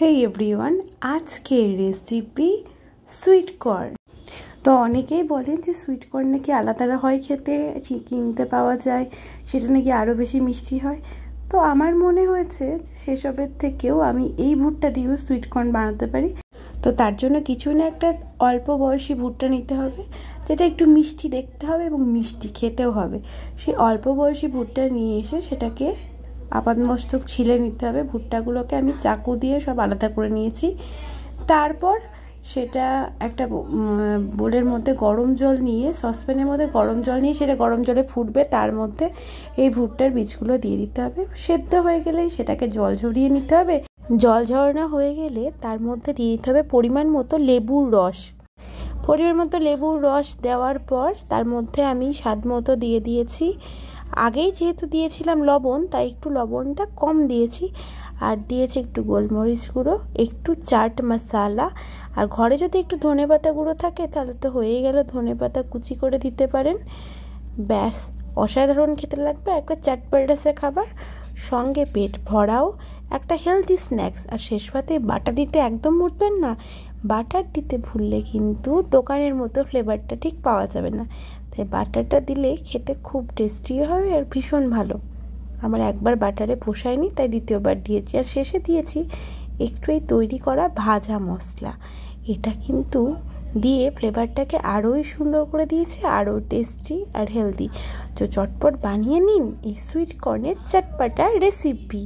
হেই everyone, আজকের recipe sweet corn. তো অনেকেই বলেন যে সুইট কর্ন নাকি আলাদা হয় খেতে, কিনতে পাওয়া যায়, সেটা নাকি আরও বেশি মিষ্টি হয়। তো আমার মনে হয়েছে যে সেসবের থেকেও আমি এই ভুট্টা দিয়েও সুইট কর্ন বানাতে পারি। তো তার জন্য কিছু না, একটা অল্প বয়সী ভুট্টা নিতে হবে যেটা একটু মিষ্টি দেখতে হবে এবং মিষ্টি খেতেও হবে। সেই অল্প বয়সী ভুট্টা নিয়ে এসে সেটাকে আপাতমস্তক ছিলে নিতে হবে। ভুট্টাগুলোকে আমি চাকু দিয়ে সব আলাদা করে নিয়েছি। তারপর সেটা একটা বোলের মধ্যে গরম জল নিয়ে, সসপ্যানের মধ্যে গরম জল নিয়ে সেটা গরম জলে ফুটবে, তার মধ্যে এই ভুট্টার বীজগুলো দিয়ে দিতে হবে। সেদ্ধ হয়ে গেলেই সেটাকে জল ঝরিয়ে নিতে হবে। জল ঝরানো হয়ে গেলে তার মধ্যে দিয়ে দিতে হবে পরিমাণ মতো লেবুর রস। পরিমাণ মতো লেবুর রস দেওয়ার পর তার মধ্যে আমি স্বাদ মতো দিয়ে দিয়েছি, আগেই যেহেতু দিয়েছিলাম লবণ, তাই একটু লবণটা কম দিয়েছি। আর দিয়েছি একটু গোলমরিচ গুঁড়ো, একটু চাট মশলা, আর ঘরে যদি একটু ধনেপাতা গুঁড়ো থাকে তাহলে তো হয়েই গেল, ধনেপাতা কুচি করে দিতে পারেন। ব্যাস, অসাধারণ খেতে লাগবে, একটা চাটপাটাসে খাবার, সঙ্গে পেট ভরাও একটা হেলদি স্ন্যাক্স। আর শেষ পাতে বাটার দিতে একদম ভুলবেন না, বাটার দিতে ভুললে কিন্তু দোকানের মতো ফ্লেভারটা ঠিক পাওয়া যাবে না। তাই বাটারটা দিলে খেতে খুব টেস্টি হবে আর ভীষণ ভালো। আমার একবার বাটারে পোষায়নি, তাই দ্বিতীয়বার দিয়েছি। আর শেষে দিয়েছি একটু এই তৈরি করা ভাজা মশলা, এটা কিন্তু দিয়ে ফ্লেভারটাকে আরোই সুন্দর করে দিয়েছে, আরও টেস্টি আর হেলদি। তো চটপট বানিয়ে নিন এই সুইট কর্নের চটপটা রেসিপি।